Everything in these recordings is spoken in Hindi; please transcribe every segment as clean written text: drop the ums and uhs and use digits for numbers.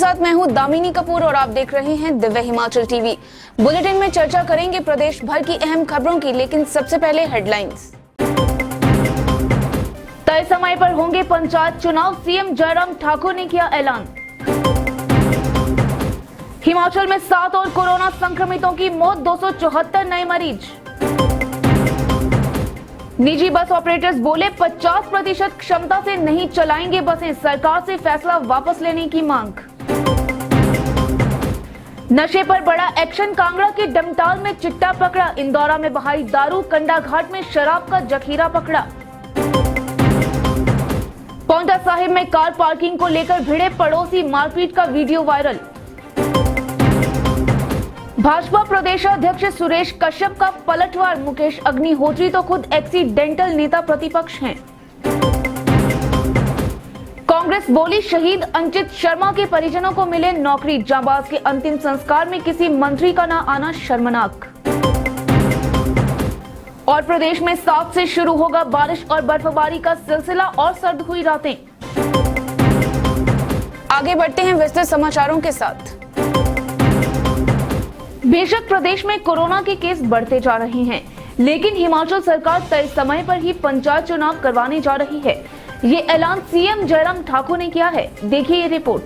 साथ मैं हूं दामिनी कपूर और आप देख रहे हैं दिव्य हिमाचल टीवी। बुलेटिन में चर्चा करेंगे प्रदेश भर की अहम खबरों की, लेकिन सबसे पहले हेडलाइंस। तय समय पर होंगे पंचायत चुनाव, सीएम जयराम ठाकुर ने किया ऐलान। हिमाचल में 7 और कोरोना संक्रमितों की मौत, 274 नए मरीज। निजी बस ऑपरेटर्स बोले 50% क्षमता से नहीं चलाएंगे बसें, सरकार से फैसला वापस लेने की मांग। नशे पर बड़ा एक्शन, कांगड़ा के डमटाल में चिट्टा पकड़ा, इंदौरा में बहाई दारू, कंडाघाट में शराब का जखीरा पकड़ा। पांवटा साहिब में कार पार्किंग को लेकर भिड़े पड़ोसी, मारपीट का वीडियो वायरल। भाजपा प्रदेशाध्यक्ष सुरेश कश्यप का पलटवार, मुकेश अग्निहोत्री तो खुद एक्सीडेंटल नेता प्रतिपक्ष हैं। कांग्रेस बोली शहीद अंचित शर्मा के परिजनों को मिले नौकरी, जांबाज के अंतिम संस्कार में किसी मंत्री का न आना शर्मनाक। और प्रदेश में 7 से शुरू होगा बारिश और बर्फबारी का सिलसिला और सर्द हुई रातें। आगे बढ़ते हैं विस्तृत समाचारों के साथ। बेशक प्रदेश में कोरोना के केस बढ़ते जा रहे हैं, लेकिन हिमाचल सरकार तय समय पर ही पंचायत चुनाव करवाने जा रही है। ये ऐलान सीएम जयराम ठाकुर ने किया है, देखिए ये रिपोर्ट।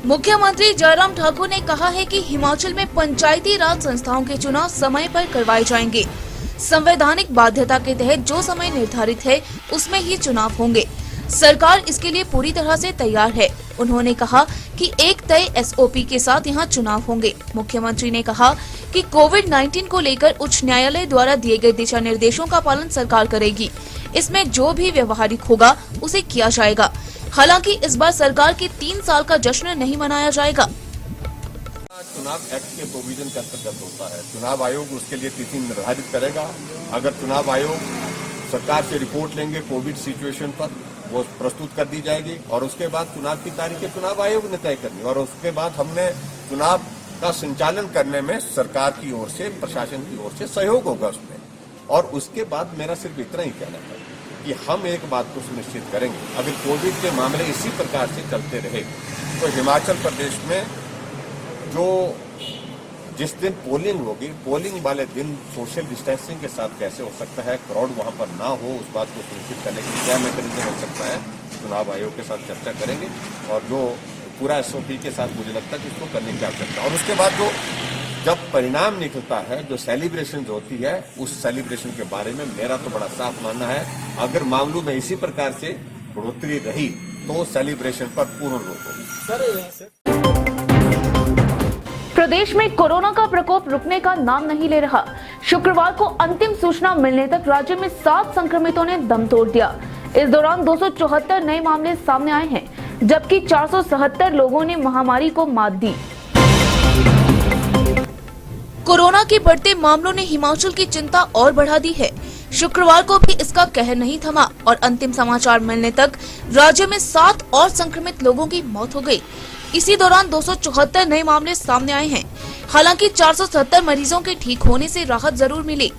मुख्यमंत्री जयराम ठाकुर ने कहा है कि हिमाचल में पंचायती राज संस्थाओं के चुनाव समय पर करवाए जाएंगे। संवैधानिक बाध्यता के तहत जो समय निर्धारित है उसमें ही चुनाव होंगे। सरकार इसके लिए पूरी तरह से तैयार है। उन्होंने कहा कि एक तय एसओपी के साथ यहाँ चुनाव होंगे। मुख्यमंत्री ने कहा कि कोविड-19 को लेकर उच्च न्यायालय द्वारा दिए गए दिशा निर्देशों का पालन सरकार करेगी। इसमें जो भी व्यवहारिक होगा उसे किया जाएगा। हालांकि इस बार सरकार के 3 साल का जश्न नहीं मनाया जाएगा। चुनाव एक्ट के प्रोविजन के अंतर्गत होता है। चुनाव आयोग उसके लिए तिथि निर्धारित करेगा। अगर चुनाव आयोग सरकार से रिपोर्ट लेंगे कोविड सिचुएशन पर, वो प्रस्तुत कर दी जाएगी और उसके बाद चुनाव की तारीखें चुनाव आयोग ने तय करनी और उसके बाद हमने चुनाव का संचालन करने में सरकार की ओर से, प्रशासन की ओर से सहयोग होगा उसमें। और उसके बाद मेरा सिर्फ इतना ही कहना है कि हम एक बात को सुनिश्चित करेंगे, अगर कोविड के मामले इसी प्रकार से चलते रहे तो हिमाचल प्रदेश में जो जिस दिन पोलिंग होगी, पोलिंग वाले दिन सोशल डिस्टेंसिंग के साथ कैसे हो सकता है, क्राउड वहां पर ना हो, उस बात को सुनिश्चित करने के लिए क्या मैकेनिज्म हो सकता है, चुनाव आयोग के साथ चर्चा करेंगे और जो पूरा एसओपी के साथ मुझे लगता है कि इसको करने की आवश्यकता। और उसके बाद जो जब परिणाम निकलता है, जो सेलिब्रेशन होती है, उस सेलिब्रेशन के बारे में मेरा तो बड़ा साफ मानना है, अगर मामलों में इसी प्रकार से बढ़ोतरी रही तो सेलिब्रेशन पर पूर्ण रोक होगी। प्रदेश में कोरोना का प्रकोप रुकने का नाम नहीं ले रहा। शुक्रवार को अंतिम सूचना मिलने तक राज्य में 7 संक्रमितों ने दम तोड़ दिया। इस दौरान 274 नए मामले सामने आए हैं, जबकि 477 लोगों ने महामारी को मात दी। कोरोना के बढ़ते मामलों ने हिमाचल की चिंता और बढ़ा दी है। शुक्रवार को भी इसका कहर नहीं थमा और अंतिम समाचार मिलने तक राज्य में 7 और संक्रमित लोगों की मौत हो गई। इसी दौरान 274 नए मामले सामने आए हैं। हालांकि 470 मरीजों के ठीक होने से राहत जरूर मिली।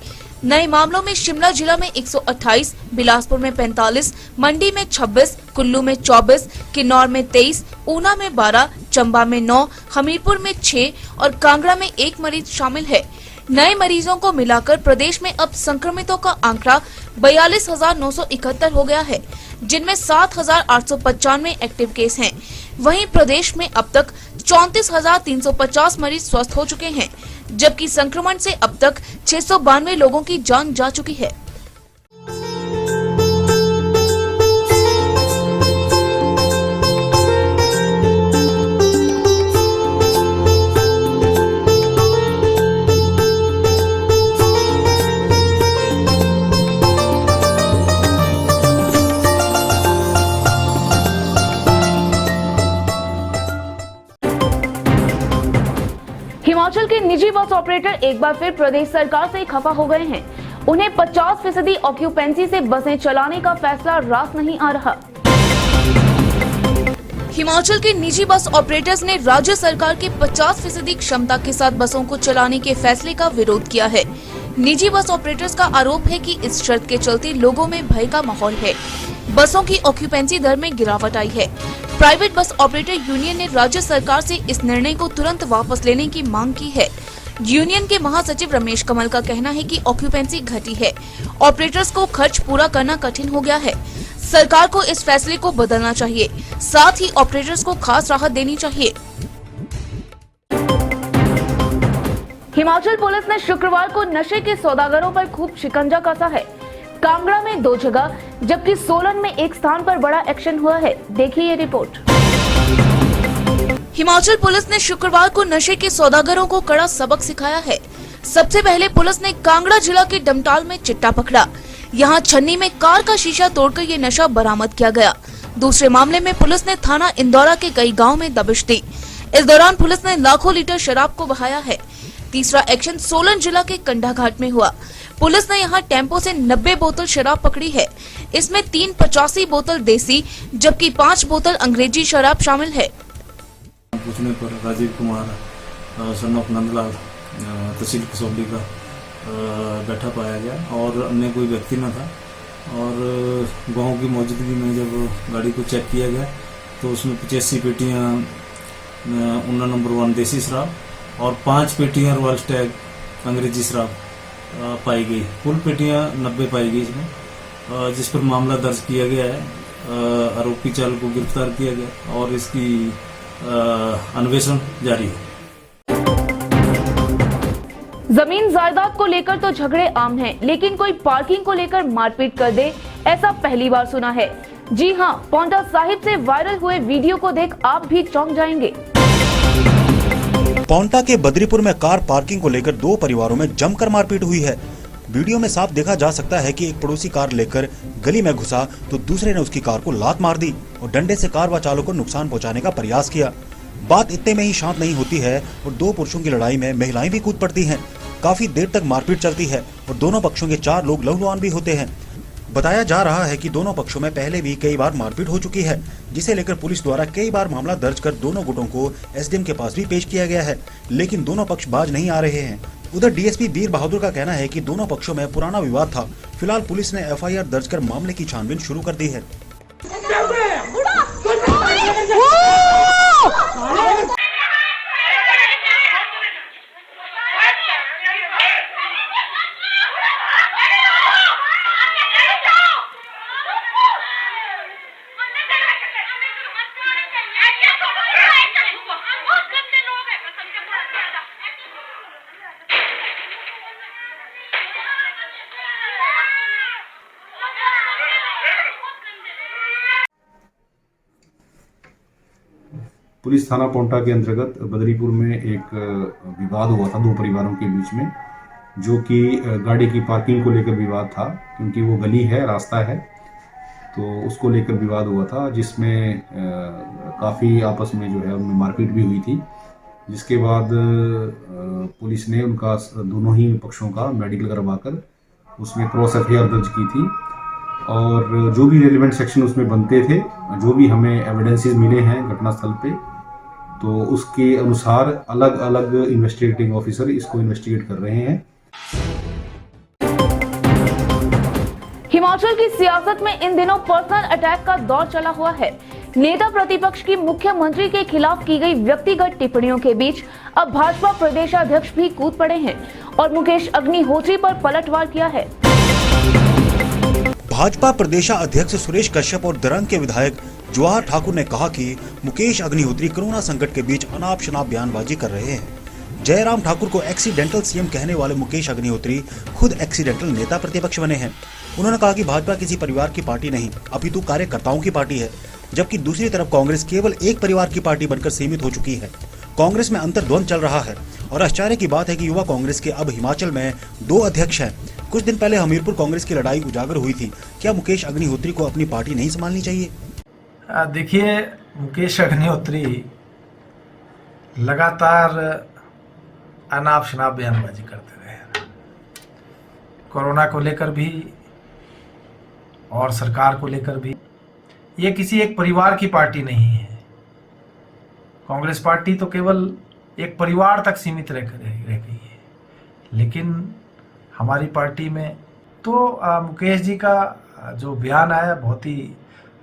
नए मामलों में शिमला जिला में 128, बिलासपुर में 45, मंडी में 26, कुल्लू में 24, किन्नौर में 23, ऊना में 12, चंबा में 9, हमीरपुर में 6 और कांगड़ा में 1 मरीज शामिल है। नए मरीजों को मिलाकर प्रदेश में अब संक्रमितों का आंकड़ा 42,971 हो गया है, जिनमें 7,895 एक्टिव केस हैं। वहीं प्रदेश में अब तक 34,350 मरीज स्वस्थ हो चुके हैं, जबकि संक्रमण से अब तक 692 लोगों की जान जा चुकी है। हिमाचल के निजी बस ऑपरेटर एक बार फिर प्रदेश सरकार से खफा हो गए हैं। उन्हें 50% ऑक्यूपेंसी से बसें चलाने का फैसला रास नहीं आ रहा। हिमाचल के निजी बस ऑपरेटर्स ने राज्य सरकार के 50% क्षमता के साथ बसों को चलाने के फैसले का विरोध किया है। निजी बस ऑपरेटर्स का आरोप है कि इस शर्त के चलते लोगों में भय का माहौल है। बसों की ऑक्यूपेंसी दर में गिरावट आई है। प्राइवेट बस ऑपरेटर यूनियन ने राज्य सरकार से इस निर्णय को तुरंत वापस लेने की मांग की है। यूनियन के महासचिव रमेश कमल का कहना है कि ऑक्यूपेंसी घटी है। ऑपरेटर्स को खर्च पूरा करना कठिन हो गया है। सरकार को इस फैसले को बदलना चाहिए, साथ ही ऑपरेटर्स को खास राहत देनी चाहिए। हिमाचल पुलिस ने शुक्रवार को नशे के सौदागरों पर खूब शिकंजा कसा है। कांगड़ा में 2 जगह जबकि सोलन में एक स्थान पर बड़ा एक्शन हुआ है। देखिए ये रिपोर्ट। हिमाचल पुलिस ने शुक्रवार को नशे के सौदागरों को कड़ा सबक सिखाया है। सबसे पहले पुलिस ने कांगड़ा जिला के डमटाल में चिट्टा पकड़ा। यहाँ छन्नी में कार का शीशा तोड़कर ये नशा बरामद किया गया। दूसरे मामले में पुलिस ने थाना इंदौरा के कई गाँव में दबिश दी। इस दौरान पुलिस ने लाखों लीटर शराब को बहाया है। तीसरा एक्शन सोलन जिला के कंडाघाट में हुआ। पुलिस ने यहाँ टेम्पो से 90 बोतल शराब पकड़ी है। इसमें 385 बोतल देसी जबकि 5 बोतल अंग्रेजी शराब शामिल है। पूछने पर राजीव कुमार सन ऑफ नंदलाल तहसील कसौली का बैठा पाया गया और अन्य कोई व्यक्ति न था। और गाँव की मौजूदगी में जब गाड़ी को चेक किया गया तो उसमें 85 पेटियाँ 19 नंबर 1 देसी शराब और 5 पेटियाँ रॉयल स्टैग अंग्रेजी शराब पाई गई। कुल पेटियाँ 90 पाई गई इसमें, जिस पर मामला दर्ज किया गया है। आरोपी चालक को गिरफ्तार किया गया और इसकी अन्वेषण जारी है। जमीन जायदाद को लेकर तो झगड़े आम हैं, लेकिन कोई पार्किंग को लेकर मारपीट कर दे ऐसा पहली बार सुना है। जी हां, पौंटा साहिब से वायरल हुए वीडियो को देख आप भी चौंक जाएंगे। पौंटा के बद्रीपुर में कार पार्किंग को लेकर 2 परिवारों में जमकर मारपीट हुई है। वीडियो में साफ देखा जा सकता है कि एक पड़ोसी कार लेकर गली में घुसा तो दूसरे ने उसकी कार को लात मार दी और डंडे से कार व चालक को नुकसान पहुंचाने का प्रयास किया। बात इतने में ही शांत नहीं होती है और 2 पुरुषों की लड़ाई में महिलाएं भी कूद पड़ती हैं। काफी देर तक मारपीट चलती है और दोनों पक्षों के 4 लोग लहूलुहान भी होते हैं। बताया जा रहा है कि दोनों पक्षों में पहले भी कई बार मारपीट हो चुकी है, जिसे लेकर पुलिस द्वारा कई बार मामला दर्ज कर दोनों गुटों को एसडीएम के पास भी पेश किया गया है, लेकिन दोनों पक्ष बाज नहीं आ रहे हैं। उधर डीएसपी वीर बहादुर का कहना है कि दोनों पक्षों में पुराना विवाद था। फिलहाल पुलिस ने एफआईआर दर्ज कर मामले की छानबीन शुरू कर दी है। पुलिस थाना पौंटा के अंतर्गत बदरीपुर में एक विवाद हुआ था 2 परिवारों के बीच में, जो कि गाड़ी की पार्किंग को लेकर विवाद था, क्योंकि वो गली है, रास्ता है, तो उसको लेकर विवाद हुआ था, जिसमें काफ़ी आपस में जो है उनमें मारपीट भी हुई थी। जिसके बाद पुलिस ने उनका दोनों ही पक्षों का मेडिकल करवाकर उसमें क्रॉस एफआईआर दर्ज की थी और जो भी रेलिवेंट सेक्शन उसमें बनते थे, जो भी हमें एविडेंसेस मिले हैं घटनास्थल पे, तो उसके अनुसार अलग अलग इन्वेस्टिगेटिंग ऑफिसर इसको इन्वेस्टिगेट कर रहे हैं। हिमाचल की सियासत में इन दिनों पर्सनल अटैक का दौर चला हुआ है। नेता प्रतिपक्ष की मुख्यमंत्री के खिलाफ की गई व्यक्तिगत टिप्पणियों के बीच अब भाजपा प्रदेशाध्यक्ष भी कूद पड़े हैं और मुकेश अग्निहोत्री पर पलटवार किया है। भाजपा प्रदेशाध्यक्ष सुरेश कश्यप और दरंग के विधायक जवाहर ठाकुर ने कहा कि मुकेश अग्निहोत्री कोरोना संकट के बीच अनाप शनाप बयानबाजी कर रहे हैं। जयराम ठाकुर को एक्सीडेंटल सीएम कहने वाले मुकेश अग्निहोत्री खुद एक्सीडेंटल नेता प्रतिपक्ष बने हैं। उन्होंने कहा कि भाजपा किसी परिवार की पार्टी नहीं, अपितु कार्यकर्ताओं की पार्टी है, जबकि दूसरी तरफ कांग्रेस केवल एक परिवार की पार्टी बनकर सीमित हो चुकी है। कांग्रेस में अंतर्द्वंद चल रहा है और आश्चर्य की बात है कि युवा कांग्रेस के अब हिमाचल में 2 अध्यक्ष हैं। कुछ दिन पहले हमीरपुर कांग्रेस की लड़ाई उजागर हुई थी। क्या मुकेश अग्निहोत्री को अपनी पार्टी नहीं संभालनी चाहिए? देखिए, मुकेश अग्निहोत्री लगातार अनाप शनाप बयानबाजी करते रहे, कोरोना को लेकर भी और सरकार को लेकर भी। ये किसी एक परिवार की पार्टी नहीं है। कांग्रेस पार्टी तो केवल एक परिवार तक सीमित रह गई है, लेकिन हमारी पार्टी में। तो मुकेश जी का जो बयान आया बहुत ही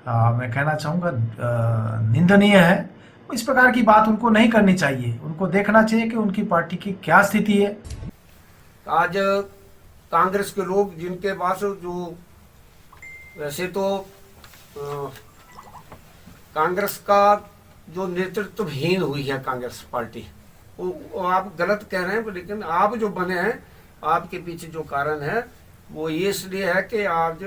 मैं कहना चाहूँगा निंदनीय है। इस प्रकार की बात उनको नहीं करनी चाहिए। उनको देखना चाहिए कि उनकी पार्टी की क्या स्थिति है। आज कांग्रेस के लोग जिनके पास जो वैसे तो कांग्रेस का जो नेतृत्वहीन हुई है कांग्रेस पार्टी, वो आप गलत कह रहे हैं, लेकिन आप जो बने हैं, आपके पीछे जो कारण है वो ये इसलिए है कि आज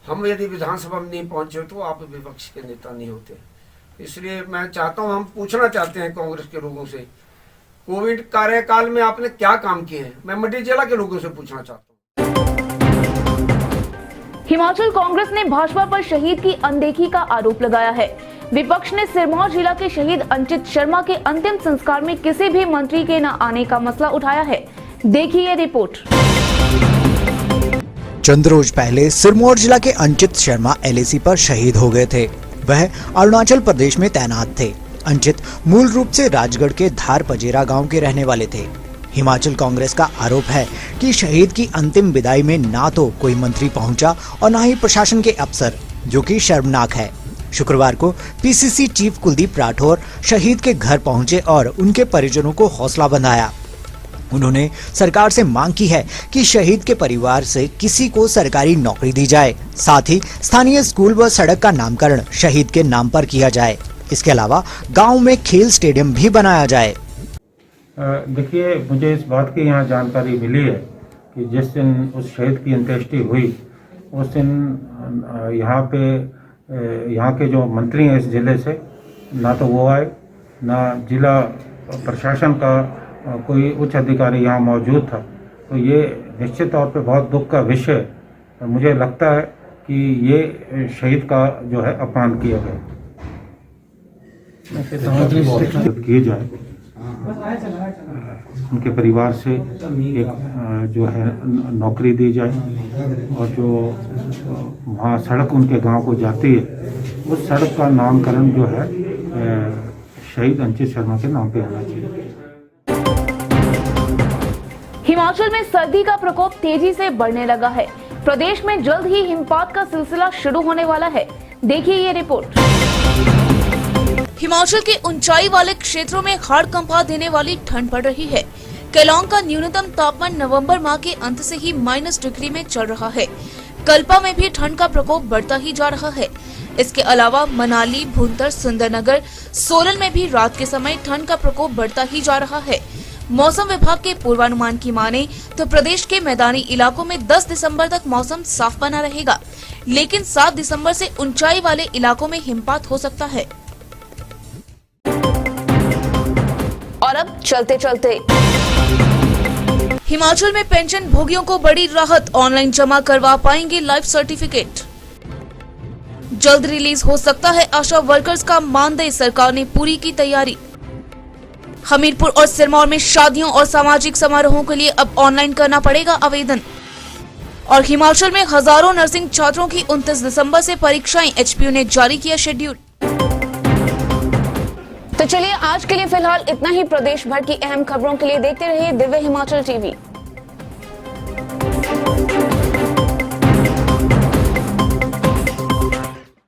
हम यदि विधानसभा में नहीं पहुंचे तो आप विपक्ष के नेता नहीं होते। इसलिए मैं चाहता हूं, हम पूछना चाहते हैं कांग्रेस के लोगों से, कोविड कार्यकाल में आपने क्या काम किए हैं? मैं मंडी जिला के लोगों से पूछना चाहता हूं। हिमाचल कांग्रेस ने भाजपा पर शहीद की अनदेखी का आरोप लगाया है। विपक्ष ने सिरमौर जिला के शहीद अंचित शर्मा के अंतिम संस्कार में किसी भी मंत्री के न आने का मसला उठाया है। देखिए रिपोर्ट। चंद रोज पहले सिरमौर जिला के अंचित शर्मा LAC पर शहीद हो गए थे। वह अरुणाचल प्रदेश में तैनात थे। अंचित मूल रूप से राजगढ़ के धार पजेरा गांव के रहने वाले थे। हिमाचल कांग्रेस का आरोप है कि शहीद की अंतिम विदाई में ना तो कोई मंत्री पहुंचा और ना ही प्रशासन के अफसर, जो कि शर्मनाक है। शुक्रवार को PCC चीफ कुलदीप राठौर शहीद के घर पहुंचे और उनके परिजनों को हौसला बंधाया। उन्होंने सरकार से मांग की है कि शहीद के परिवार से किसी को सरकारी नौकरी दी जाए, साथ ही स्थानीय स्कूल व सड़क का नामकरण शहीद के नाम पर किया जाए। इसके अलावा गांव में खेल स्टेडियम भी बनाया जाए। देखिए, मुझे इस बात की यहाँ जानकारी मिली है कि जिस दिन उस शहीद की अंत्येष्टि हुई उस दिन यहाँ के जो मंत्री हैं इस जिले से, ना तो वो आए, ना जिला प्रशासन का कोई उच्च अधिकारी यहाँ मौजूद था। तो ये निश्चित तौर पे बहुत दुख का विषय है। मुझे लगता है कि ये शहीद का जो है अपमान किया गया। किए जाए, उनके परिवार से एक जो है नौकरी दी जाए और जो वहाँ सड़क उनके गांव को जाती है उस सड़क का नामकरण जो है शहीद अंचित शर्मा के नाम पे होना चाहिए। हिमाचल में सर्दी का प्रकोप तेजी से बढ़ने लगा है। प्रदेश में जल्द ही हिमपात का सिलसिला शुरू होने वाला है। देखिए ये रिपोर्ट। हिमाचल के ऊंचाई वाले क्षेत्रों में हाड़ कंपा देने वाली ठंड पड़ रही है। केलांग का न्यूनतम तापमान नवंबर माह के अंत से ही -डिग्री में चल रहा है। कल्पा में भी ठंड का प्रकोप बढ़ता ही जा रहा है। इसके अलावा मनाली, भुंतर, सुंदरनगर, सोलन में भी रात के समय ठंड का प्रकोप बढ़ता ही जा रहा है। मौसम विभाग के पूर्वानुमान की माने तो प्रदेश के मैदानी इलाकों में 10 दिसंबर तक मौसम साफ बना रहेगा, लेकिन 7 दिसंबर से ऊंचाई वाले इलाकों में हिमपात हो सकता है। और अब चलते चलते हिमाचल में पेंशन भोगियों को बड़ी राहत, ऑनलाइन जमा करवा पाएंगे लाइफ सर्टिफिकेट। जल्द रिलीज हो सकता है आशा वर्कर्स का मानदेय, सरकार ने पूरी की तैयारी। हमीरपुर और सिरमौर में शादियों और सामाजिक समारोहों के लिए अब ऑनलाइन करना पड़ेगा आवेदन। और हिमाचल में हजारों नर्सिंग छात्रों की 29 दिसंबर से परीक्षाएं, HPU ने जारी किया शेड्यूल। तो चलिए आज के लिए फिलहाल इतना ही। प्रदेश भर की अहम खबरों के लिए देखते रहिए दिव्य हिमाचल TV।